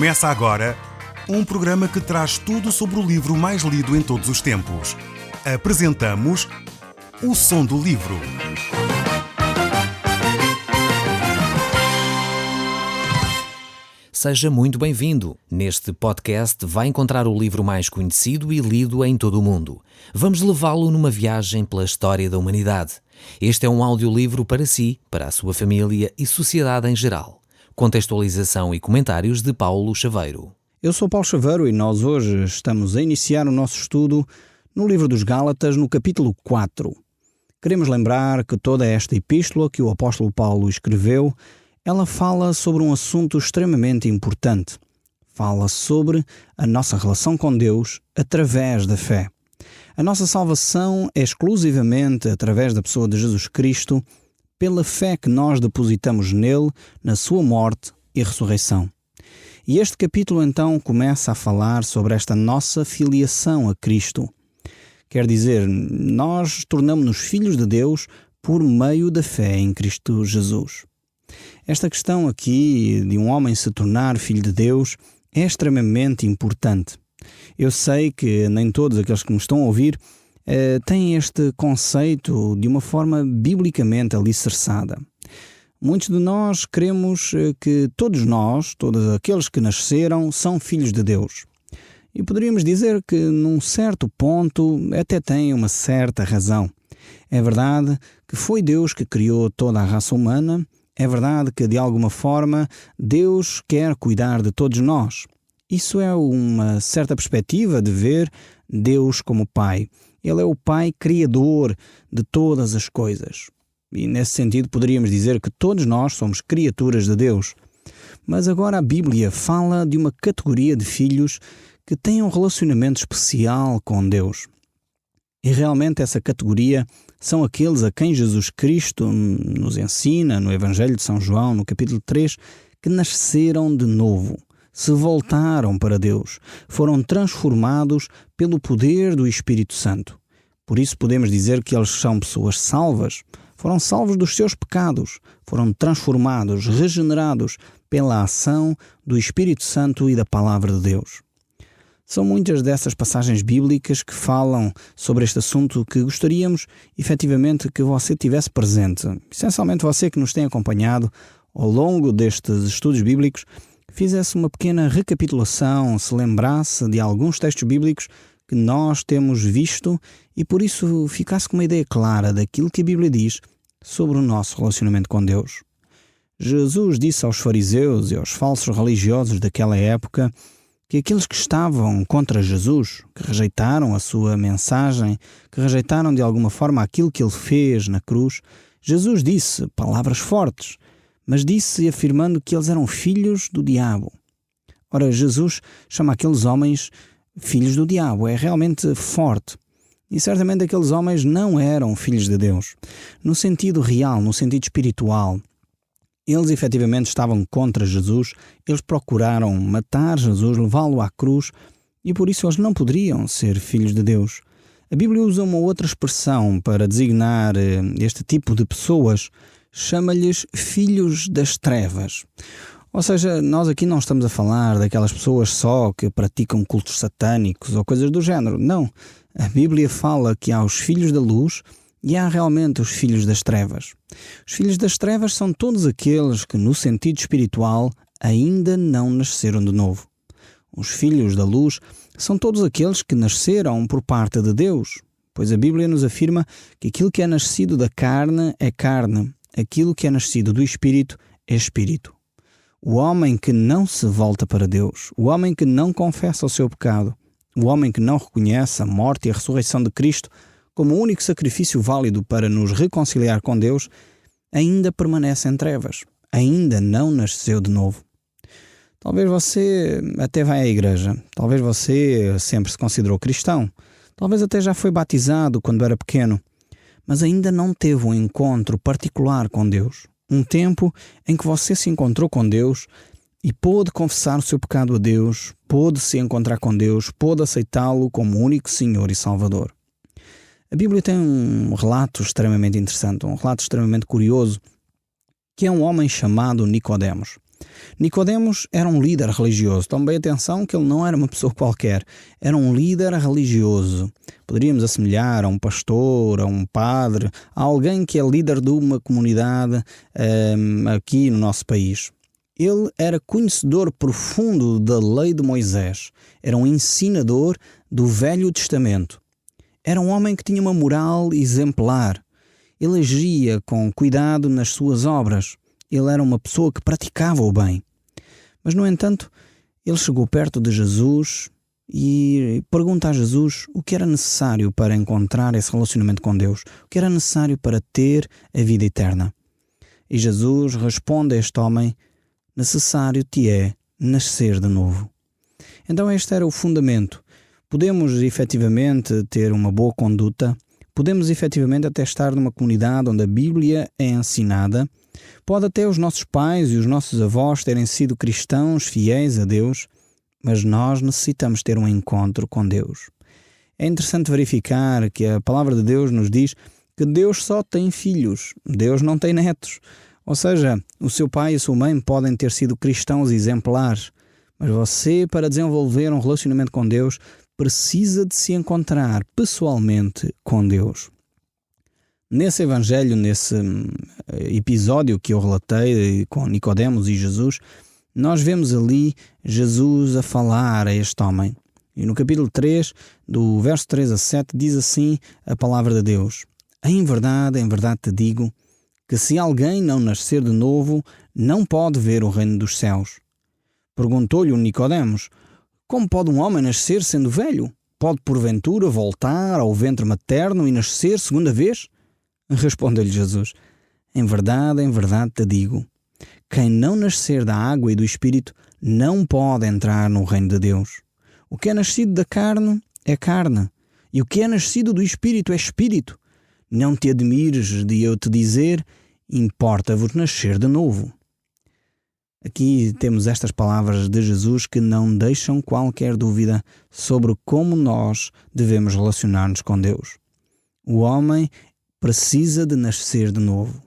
Começa agora um programa que traz tudo sobre o livro mais lido em todos os tempos. Apresentamos O Som do Livro. Seja muito bem-vindo. Neste podcast vai encontrar o livro mais conhecido e lido em todo o mundo. Vamos levá-lo numa viagem pela história da humanidade. Este é um audiolivro para si, para a sua família e sociedade em geral. Contextualização e comentários de Paulo Chaveiro. Eu sou Paulo Chaveiro e nós hoje estamos a iniciar o nosso estudo no livro dos Gálatas, no capítulo 4. Queremos lembrar que toda esta epístola que o apóstolo Paulo escreveu, ela fala sobre um assunto extremamente importante. Fala sobre a nossa relação com Deus através da fé. A nossa salvação é exclusivamente através da pessoa de Jesus Cristo, pela fé que nós depositamos nele, na sua morte e ressurreição. E este capítulo então começa a falar sobre esta nossa filiação a Cristo. Quer dizer, nós tornamos-nos filhos de Deus por meio da fé em Cristo Jesus. Esta questão aqui de um homem se tornar filho de Deus é extremamente importante. Eu sei que nem todos aqueles que me estão a ouvir têm este conceito de uma forma biblicamente alicerçada. Muitos de nós cremos que todos nós, todos aqueles que nasceram, são filhos de Deus. E poderíamos dizer que num certo ponto até tem uma certa razão. É verdade que foi Deus que criou toda a raça humana. É verdade que, de alguma forma, Deus quer cuidar de todos nós. Isso é uma certa perspectiva de ver Deus como Pai. Ele é o Pai criador de todas as coisas. E, nesse sentido, poderíamos dizer que todos nós somos criaturas de Deus. Mas agora a Bíblia fala de uma categoria de filhos que têm um relacionamento especial com Deus. E realmente essa categoria são aqueles a quem Jesus Cristo nos ensina no Evangelho de São João, no capítulo 3, que nasceram de novo, se voltaram para Deus, foram transformados pelo poder do Espírito Santo. Por isso podemos dizer que eles são pessoas salvas, foram salvos dos seus pecados, foram transformados, regenerados pela ação do Espírito Santo e da Palavra de Deus. São muitas dessas passagens bíblicas que falam sobre este assunto que gostaríamos, efetivamente, que você tivesse presente. Essencialmente você que nos tem acompanhado ao longo destes estudos bíblicos, fizesse uma pequena recapitulação, se lembrasse de alguns textos bíblicos que nós temos visto e por isso ficasse com uma ideia clara daquilo que a Bíblia diz sobre o nosso relacionamento com Deus. Jesus disse aos fariseus e aos falsos religiosos daquela época que aqueles que estavam contra Jesus, que rejeitaram a sua mensagem, que rejeitaram de alguma forma aquilo que ele fez na cruz, Jesus disse palavras fortes, mas disse afirmando que eles eram filhos do diabo. Ora, Jesus chama aqueles homens filhos do diabo, é realmente forte. E certamente aqueles homens não eram filhos de Deus. No sentido real, no sentido espiritual, eles efetivamente estavam contra Jesus, eles procuraram matar Jesus, levá-lo à cruz, e por isso eles não poderiam ser filhos de Deus. A Bíblia usa uma outra expressão para designar este tipo de pessoas, chama-lhes filhos das trevas. Ou seja, nós aqui não estamos a falar daquelas pessoas só que praticam cultos satânicos ou coisas do género. Não. A Bíblia fala que há os filhos da luz e há realmente os filhos das trevas. Os filhos das trevas são todos aqueles que, no sentido espiritual, ainda não nasceram de novo. Os filhos da luz são todos aqueles que nasceram por parte de Deus, pois a Bíblia nos afirma que aquilo que é nascido da carne é carne, aquilo que é nascido do Espírito é Espírito. O homem que não se volta para Deus, o homem que não confessa o seu pecado, o homem que não reconhece a morte e a ressurreição de Cristo como o único sacrifício válido para nos reconciliar com Deus, ainda permanece em trevas, ainda não nasceu de novo. Talvez você até vá à igreja, talvez você sempre se considerou cristão, talvez até já foi batizado quando era pequeno, mas ainda não teve um encontro particular com Deus. Um tempo em que você se encontrou com Deus e pôde confessar o seu pecado a Deus, pôde se encontrar com Deus, pôde aceitá-lo como único Senhor e Salvador. A Bíblia tem um relato extremamente interessante, um relato extremamente curioso, que é um homem chamado Nicodemos. Nicodemos era um líder religioso. Tome bem atenção que ele não era uma pessoa qualquer. Era um líder religioso. Poderíamos assemelhar a um pastor, a um padre, a alguém que é líder de uma comunidade aqui no nosso país. Ele era conhecedor profundo da lei de Moisés. Era um ensinador do Velho Testamento. Era um homem que tinha uma moral exemplar. Ele agia com cuidado nas suas obras. Ele era uma pessoa que praticava o bem. Mas, no entanto, ele chegou perto de Jesus e pergunta a Jesus o que era necessário para encontrar esse relacionamento com Deus, o que era necessário para ter a vida eterna. E Jesus responde a este homem: necessário te é nascer de novo. Então este era o fundamento. Podemos efetivamente ter uma boa conduta, podemos efetivamente até estar numa comunidade onde a Bíblia é ensinada, pode até os nossos pais e os nossos avós terem sido cristãos fiéis a Deus, mas nós necessitamos ter um encontro com Deus. É interessante verificar que a palavra de Deus nos diz que Deus só tem filhos, Deus não tem netos. Ou seja, o seu pai e a sua mãe podem ter sido cristãos exemplares, mas você, para desenvolver um relacionamento com Deus, precisa de se encontrar pessoalmente com Deus. Nesse evangelho, nesse episódio que eu relatei com Nicodemos e Jesus, nós vemos ali Jesus a falar a este homem. E no capítulo 3, do verso 3 a 7, diz assim a palavra de Deus: em verdade te digo, que se alguém não nascer de novo, não pode ver o reino dos céus. Perguntou-lhe o Nicodemos: como pode um homem nascer sendo velho? Pode porventura voltar ao ventre materno e nascer segunda vez? Respondeu-lhe Jesus: em verdade te digo, quem não nascer da água e do Espírito não pode entrar no reino de Deus. O que é nascido da carne é carne, e o que é nascido do Espírito é Espírito. Não te admires de eu te dizer: importa-vos nascer de novo. Aqui temos estas palavras de Jesus que não deixam qualquer dúvida sobre como nós devemos relacionar-nos com Deus. O homem precisa de nascer de novo.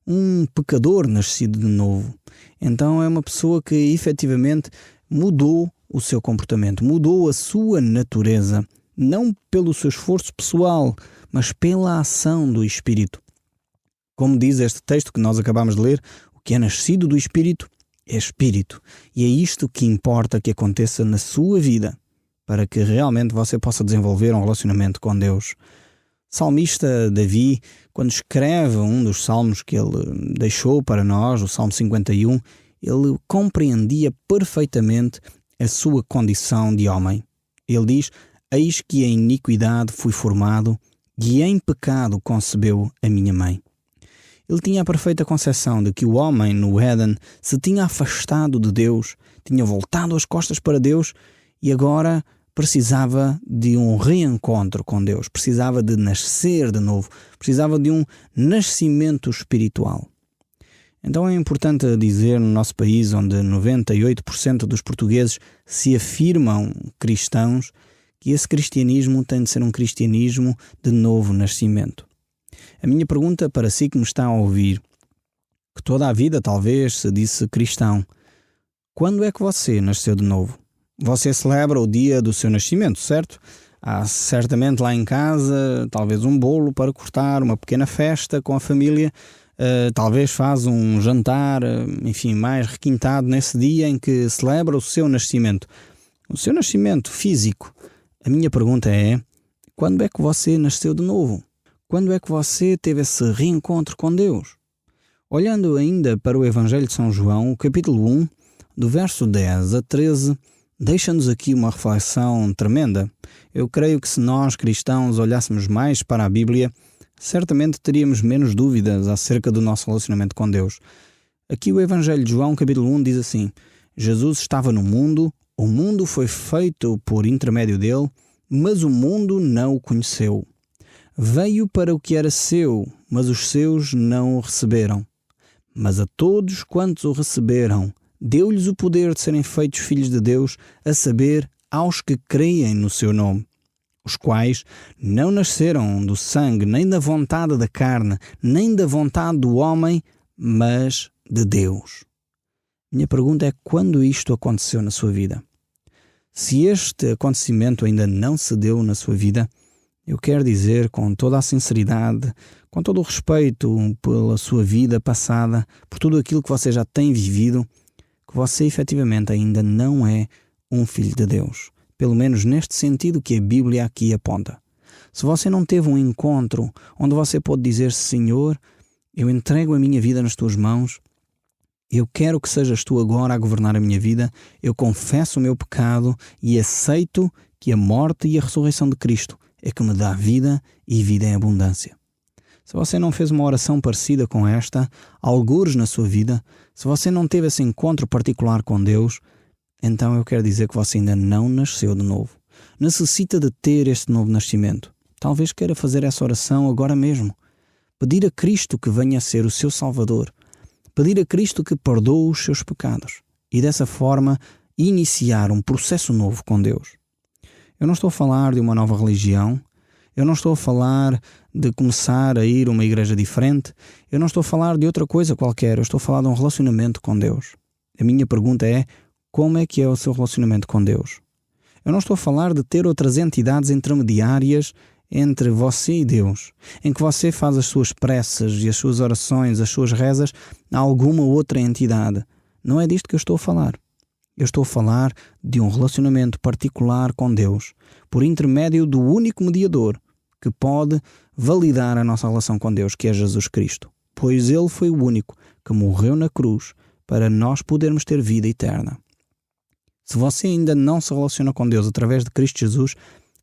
Um pecador nascido de novo, então é uma pessoa que efetivamente mudou o seu comportamento, mudou a sua natureza, não pelo seu esforço pessoal, mas pela ação do Espírito. Como diz este texto que nós acabamos de ler, o que é nascido do Espírito é Espírito. E é isto que importa que aconteça na sua vida, para que realmente você possa desenvolver um relacionamento com Deus. Salmista Davi, quando escreve um dos salmos que ele deixou para nós, o Salmo 51, ele compreendia perfeitamente a sua condição de homem. Ele diz: eis que em iniquidade fui formado, e em pecado concebeu a minha mãe. Ele tinha a perfeita concepção de que o homem no Éden se tinha afastado de Deus, tinha voltado as costas para Deus e agora precisava de um reencontro com Deus, precisava de nascer de novo, precisava de um nascimento espiritual. Então é importante dizer no nosso país, onde 98% dos portugueses se afirmam cristãos, que esse cristianismo tem de ser um cristianismo de novo nascimento. A minha pergunta para si que me está a ouvir, que toda a vida talvez se disse cristão: quando é que você nasceu de novo? Você celebra o dia do seu nascimento, certo? Há certamente lá em casa talvez um bolo para cortar, uma pequena festa com a família, talvez faz um jantar, enfim, mais requintado nesse dia em que celebra o seu nascimento físico. A minha pergunta é: quando é que você nasceu de novo? Quando é que você teve esse reencontro com Deus? Olhando ainda para o Evangelho de São João, o capítulo 1, do verso 10 a 13, deixa-nos aqui uma reflexão tremenda. Eu creio que se nós, cristãos, olhássemos mais para a Bíblia, certamente teríamos menos dúvidas acerca do nosso relacionamento com Deus. Aqui o Evangelho de João, capítulo 1, diz assim: Jesus estava no mundo, o mundo foi feito por intermédio dele, mas o mundo não o conheceu. Veio para o que era seu, mas os seus não o receberam. Mas a todos quantos o receberam, deu-lhes o poder de serem feitos filhos de Deus, a saber, aos que creem no seu nome, os quais não nasceram do sangue, nem da vontade da carne, nem da vontade do homem, mas de Deus. Minha pergunta é: quando isto aconteceu na sua vida? Se este acontecimento ainda não se deu na sua vida, eu quero dizer com toda a sinceridade, com todo o respeito pela sua vida passada, por tudo aquilo que você já tem vivido, que você efetivamente ainda não é um filho de Deus. Pelo menos neste sentido que a Bíblia aqui aponta. Se você não teve um encontro onde você pode dizer: Senhor, eu entrego a minha vida nas tuas mãos, eu quero que sejas tu agora a governar a minha vida, eu confesso o meu pecado e aceito que a morte e a ressurreição de Cristo é que me dá vida e vida em abundância. Se você não fez uma oração parecida com esta, algures na sua vida, se você não teve esse encontro particular com Deus, então eu quero dizer que você ainda não nasceu de novo. Necessita de ter este novo nascimento. Talvez queira fazer essa oração agora mesmo. Pedir a Cristo que venha a ser o seu Salvador. Pedir a Cristo que perdoe os seus pecados. E dessa forma iniciar um processo novo com Deus. Eu não estou a falar de uma nova religião. Eu não estou a falar de começar a ir a uma igreja diferente. Eu não estou a falar de outra coisa qualquer. Eu estou a falar de um relacionamento com Deus. A minha pergunta é: como é que é o seu relacionamento com Deus? Eu não estou a falar de ter outras entidades intermediárias entre você e Deus, em que você faz as suas preces e as suas orações, as suas rezas a alguma outra entidade. Não é disto que eu estou a falar. Eu estou a falar de um relacionamento particular com Deus, por intermédio do único mediador que pode validar a nossa relação com Deus, que é Jesus Cristo. Pois Ele foi o único que morreu na cruz para nós podermos ter vida eterna. Se você ainda não se relaciona com Deus através de Cristo Jesus,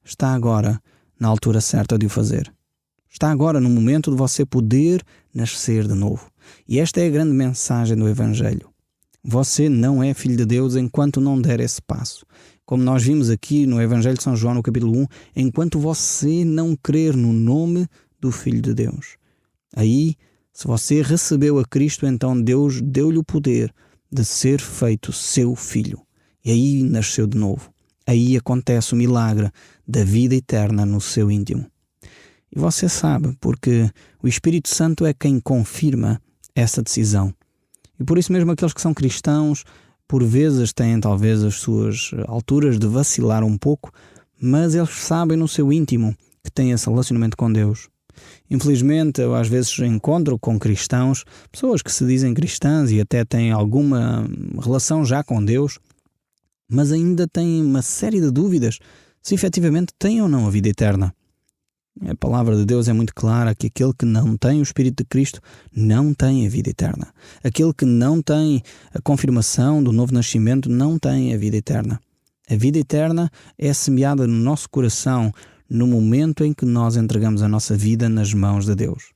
está agora na altura certa de o fazer. Está agora no momento de você poder nascer de novo. E esta é a grande mensagem do Evangelho. Você não é filho de Deus enquanto não der esse passo. Como nós vimos aqui no Evangelho de São João, no capítulo 1, enquanto você não crer no nome do Filho de Deus. Aí, se você recebeu a Cristo, então Deus deu-lhe o poder de ser feito seu filho. E aí nasceu de novo. Aí acontece o milagre da vida eterna no seu íntimo. E você sabe, porque o Espírito Santo é quem confirma essa decisão. E por isso mesmo aqueles que são cristãos, por vezes têm talvez as suas alturas de vacilar um pouco, mas eles sabem no seu íntimo que têm esse relacionamento com Deus. Infelizmente, eu às vezes encontro com cristãos, pessoas que se dizem cristãs e até têm alguma relação já com Deus, mas ainda têm uma série de dúvidas se efetivamente têm ou não a vida eterna. A palavra de Deus é muito clara que aquele que não tem o Espírito de Cristo não tem a vida eterna. Aquele que não tem a confirmação do novo nascimento não tem a vida eterna. A vida eterna é semeada no nosso coração no momento em que nós entregamos a nossa vida nas mãos de Deus.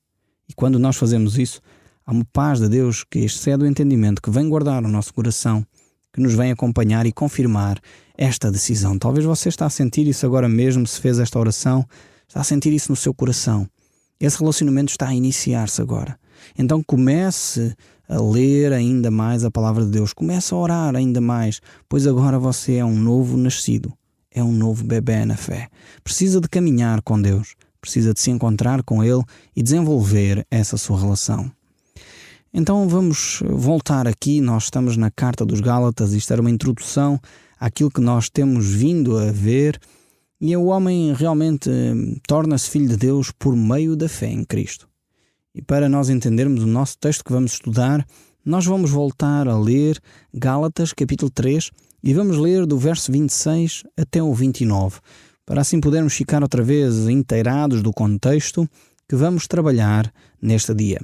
E quando nós fazemos isso, há uma paz de Deus que excede o entendimento, que vem guardar o nosso coração, que nos vem acompanhar e confirmar esta decisão. Talvez você está a sentir isso agora mesmo, se fez esta oração, está a sentir isso no seu coração. Esse relacionamento está a iniciar-se agora. Então comece a ler ainda mais a palavra de Deus. Comece a orar ainda mais, pois agora você é um novo nascido. É um novo bebê na fé. Precisa de caminhar com Deus. Precisa de se encontrar com Ele e desenvolver essa sua relação. Então vamos voltar aqui. Nós estamos na Carta dos Gálatas. Isto era uma introdução àquilo que nós temos vindo a ver. E o homem realmente torna-se filho de Deus por meio da fé em Cristo. E para nós entendermos o nosso texto que vamos estudar, nós vamos voltar a ler Gálatas capítulo 3 e vamos ler do verso 26 até o 29, para assim podermos ficar outra vez inteirados do contexto que vamos trabalhar neste dia.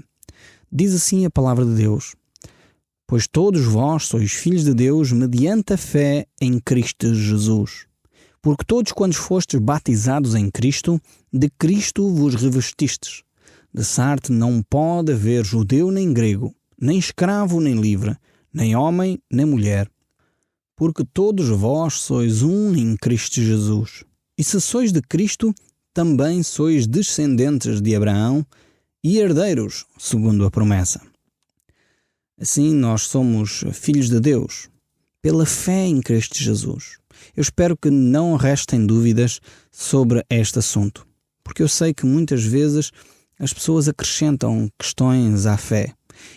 Diz assim a palavra de Deus: Pois todos vós sois filhos de Deus mediante a fé em Cristo Jesus. Porque todos quando fostes batizados em Cristo, de Cristo vos revestistes. De sorte não pode haver judeu nem grego, nem escravo nem livre, nem homem nem mulher. Porque todos vós sois um em Cristo Jesus. E se sois de Cristo, também sois descendentes de Abraão e herdeiros, segundo a promessa. Assim nós somos filhos de Deus, pela fé em Cristo Jesus. Eu espero que não restem dúvidas sobre este assunto, porque eu sei que muitas vezes as pessoas acrescentam questões à fé.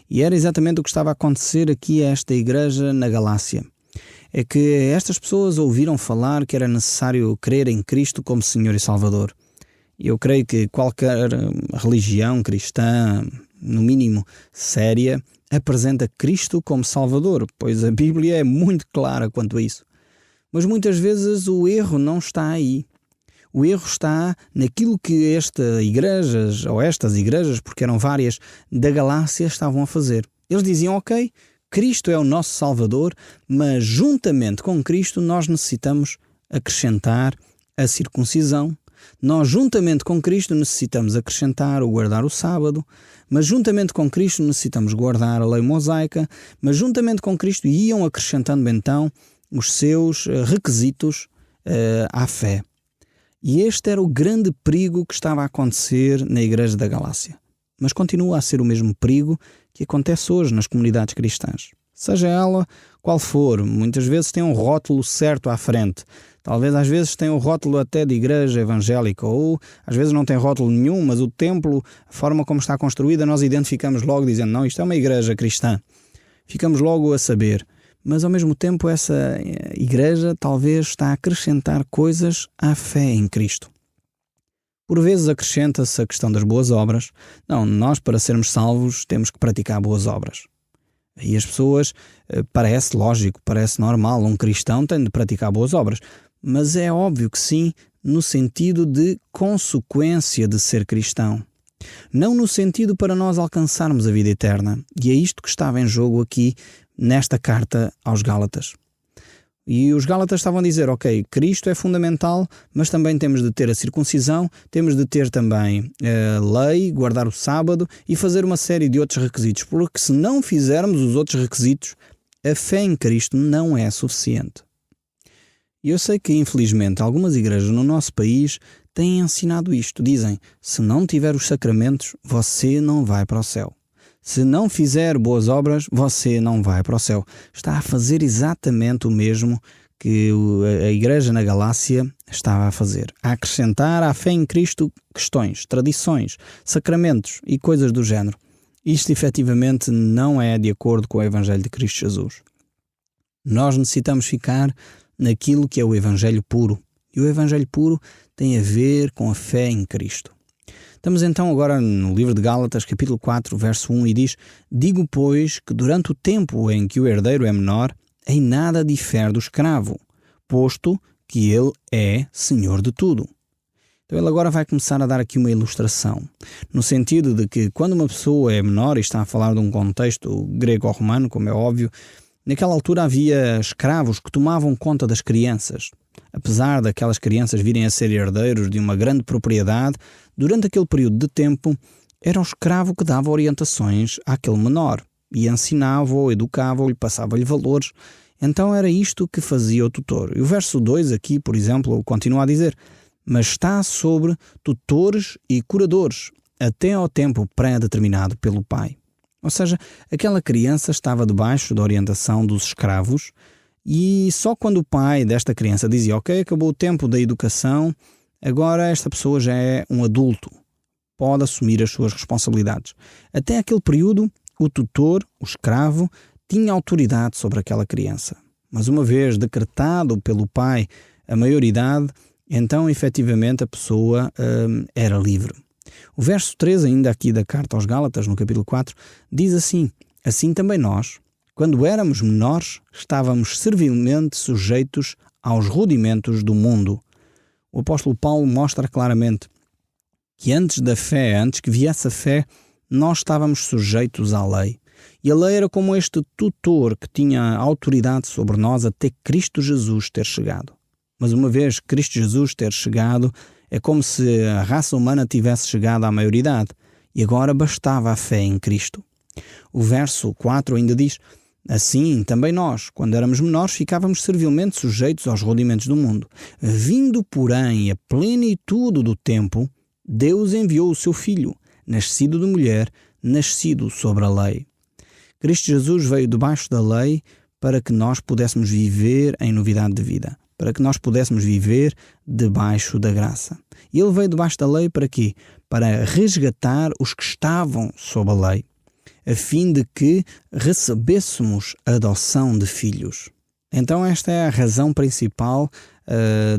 E era exatamente o que estava a acontecer aqui a esta igreja na Galácia. É que estas pessoas ouviram falar que era necessário crer em Cristo como Senhor e Salvador. E eu creio que qualquer religião cristã, no mínimo séria, apresenta Cristo como Salvador, pois a Bíblia é muito clara quanto a isso. Mas muitas vezes o erro não está aí. O erro está naquilo que estas igrejas, porque eram várias, da Galácia estavam a fazer. Eles diziam, ok, Cristo é o nosso Salvador, mas juntamente com Cristo nós necessitamos acrescentar a circuncisão. Nós juntamente com Cristo necessitamos acrescentar o guardar o sábado, mas juntamente com Cristo necessitamos guardar a lei mosaica, mas juntamente com Cristo iam acrescentando então os seus requisitos à fé. E este era o grande perigo que estava a acontecer na igreja da Galácia. Mas continua a ser o mesmo perigo que acontece hoje nas comunidades cristãs. Seja ela qual for, muitas vezes tem um rótulo certo à frente. Talvez às vezes tem um rótulo até de igreja evangélica, ou às vezes não tem rótulo nenhum, mas o templo, a forma como está construída, nós identificamos logo dizendo, não, isto é uma igreja cristã. Ficamos logo a saber. Mas ao mesmo tempo essa igreja talvez está a acrescentar coisas à fé em Cristo. Por vezes acrescenta-se a questão das boas obras. Não, nós para sermos salvos temos que praticar boas obras. E as pessoas, parece lógico, parece normal, um cristão tem de praticar boas obras. Mas é óbvio que sim, no sentido de consequência de ser cristão. Não no sentido para nós alcançarmos a vida eterna. E é isto que estava em jogo aqui nesta carta aos Gálatas. E os Gálatas estavam a dizer, ok, Cristo é fundamental, mas também temos de ter a circuncisão, temos de ter também a lei, guardar o sábado e fazer uma série de outros requisitos, porque se não fizermos os outros requisitos, a fé em Cristo não é suficiente. E eu sei que, infelizmente, algumas igrejas no nosso país têm ensinado isto. Dizem, se não tiver os sacramentos, você não vai para o céu. Se não fizer boas obras, você não vai para o céu. Está a fazer exatamente o mesmo que a igreja na Galácia estava a fazer. A acrescentar à fé em Cristo questões, tradições, sacramentos e coisas do género. Isto efetivamente não é de acordo com o Evangelho de Cristo Jesus. Nós necessitamos ficar naquilo que é o Evangelho puro. E o Evangelho puro tem a ver com a fé em Cristo. Estamos então agora no livro de Gálatas, capítulo 4, verso 1, e diz: Digo, pois, que durante o tempo em que o herdeiro é menor, em nada difere do escravo, posto que ele é senhor de tudo. Então ele agora vai começar a dar aqui uma ilustração, no sentido de que quando uma pessoa é menor, e está a falar de um contexto grego-romano, como é óbvio, naquela altura havia escravos que tomavam conta das crianças. Apesar daquelas crianças virem a ser herdeiros de uma grande propriedade, durante aquele período de tempo, era o escravo que dava orientações àquele menor, e ensinava-o, educava-o, passava-lhe valores. Então era isto que fazia o tutor. E o verso 2 aqui, por exemplo, continua a dizer: Mas está sobre tutores e curadores, até ao tempo pré-determinado pelo pai. Ou seja, aquela criança estava debaixo da orientação dos escravos, e só quando o pai desta criança dizia, ok, acabou o tempo da educação, agora esta pessoa já é um adulto, pode assumir as suas responsabilidades. Até aquele período, o tutor, o escravo, tinha autoridade sobre aquela criança. Mas uma vez decretado pelo pai a maioridade, então efetivamente a pessoa era livre. O verso 3 ainda aqui da carta aos Gálatas, no capítulo 4, diz assim: Assim também nós, quando éramos menores, estávamos servilmente sujeitos aos rudimentos do mundo. O apóstolo Paulo mostra claramente que antes da fé, antes que viesse a fé, nós estávamos sujeitos à lei. E a lei era como este tutor que tinha autoridade sobre nós até Cristo Jesus ter chegado. Mas uma vez Cristo Jesus ter chegado, é como se a raça humana tivesse chegado à maioridade. E agora bastava a fé em Cristo. O verso 4 ainda diz: Assim, também nós, quando éramos menores, ficávamos servilmente sujeitos aos rudimentos do mundo. Vindo, porém, a plenitude do tempo, Deus enviou o seu Filho, nascido de mulher, nascido sobre a lei. Cristo Jesus veio debaixo da lei para que nós pudéssemos viver em novidade de vida, para que nós pudéssemos viver debaixo da graça. E Ele veio debaixo da lei para quê? Para resgatar os que estavam sob a lei. a fim de que recebêssemos a adoção de filhos. Então esta é a razão principal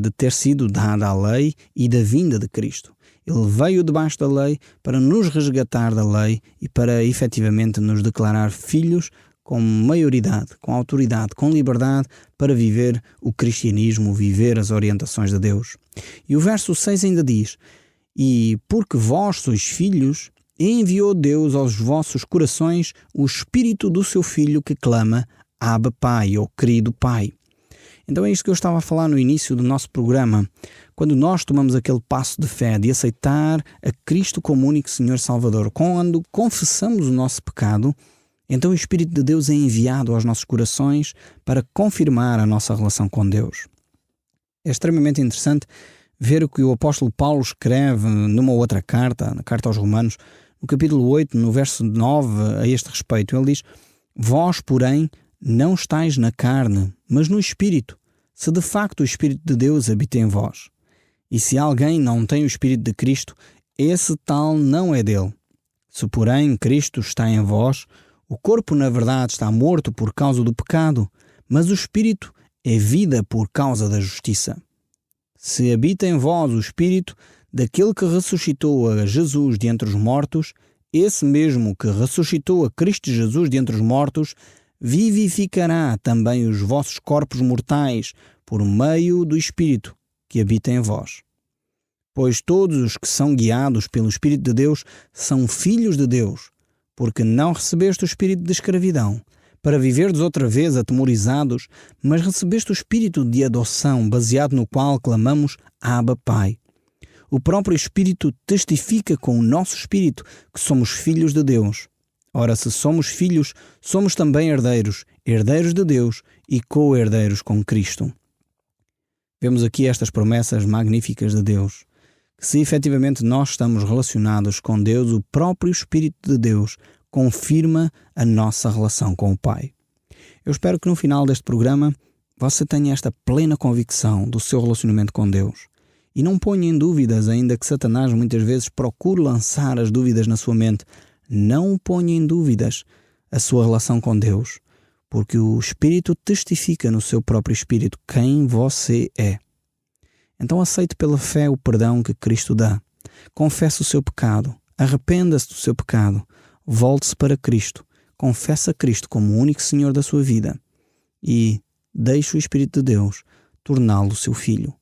de ter sido dada a lei e da vinda de Cristo. Ele veio debaixo da lei para nos resgatar da lei e para efetivamente nos declarar filhos com maioridade, com autoridade, com liberdade para viver o cristianismo, viver as orientações de Deus. E o verso 6 ainda diz: e porque vós sois filhos, enviou Deus aos vossos corações o Espírito do seu Filho que clama, Abba Pai, ou querido Pai. Então é isto que eu estava a falar no início do nosso programa. Quando nós tomamos aquele passo de fé, de aceitar a Cristo como único Senhor Salvador, quando confessamos o nosso pecado, então o Espírito de Deus é enviado aos nossos corações para confirmar a nossa relação com Deus. É extremamente interessante ver o que o apóstolo Paulo escreve numa outra carta, na carta aos Romanos, no capítulo 8, no verso 9, a este respeito. Ele diz: vós, porém, não estáis na carne, mas no Espírito, se de facto o Espírito de Deus habita em vós. E se alguém não tem o Espírito de Cristo, esse tal não é dele. Se, porém, Cristo está em vós, o corpo, na verdade, está morto por causa do pecado, mas o Espírito é vida por causa da justiça. Se habita em vós o Espírito daquele que ressuscitou a Jesus de entre os mortos, esse mesmo que ressuscitou a Cristo Jesus de entre os mortos, vivificará também os vossos corpos mortais por meio do Espírito que habita em vós. Pois todos os que são guiados pelo Espírito de Deus são filhos de Deus, porque não recebeste o espírito de escravidão, para viverdes outra vez atemorizados, mas recebeste o espírito de adoção, baseado no qual clamamos Abba Pai. O próprio Espírito testifica com o nosso espírito que somos filhos de Deus. Ora, se somos filhos, somos também herdeiros, herdeiros de Deus e co-herdeiros com Cristo. Vemos aqui estas promessas magníficas de Deus, que se efetivamente nós estamos relacionados com Deus, o próprio Espírito de Deus confirma a nossa relação com o Pai. Eu espero que no final deste programa você tenha esta plena convicção do seu relacionamento com Deus. E não ponha em dúvidas, ainda que Satanás muitas vezes procure lançar as dúvidas na sua mente, não ponha em dúvidas a sua relação com Deus, porque o Espírito testifica no seu próprio Espírito quem você é. Então aceite pela fé o perdão que Cristo dá. Confesse o seu pecado, arrependa-se do seu pecado, volte-se para Cristo, confesse a Cristo como o único Senhor da sua vida e deixe o Espírito de Deus torná-lo seu filho.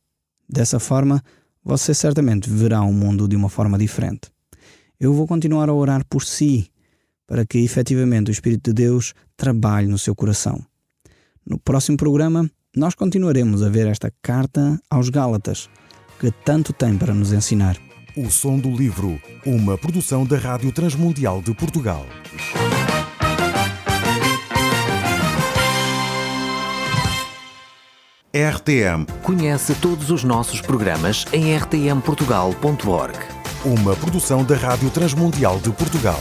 Dessa forma, você certamente verá o mundo de uma forma diferente. Eu vou continuar a orar por si, para que efetivamente o Espírito de Deus trabalhe no seu coração. No próximo programa, nós continuaremos a ver esta carta aos Gálatas, que tanto tem para nos ensinar. O Som do Livro, uma produção da Rádio Transmundial de Portugal. RTM. Conhece todos os nossos programas em rtmportugal.org. Uma produção da Rádio Transmundial de Portugal.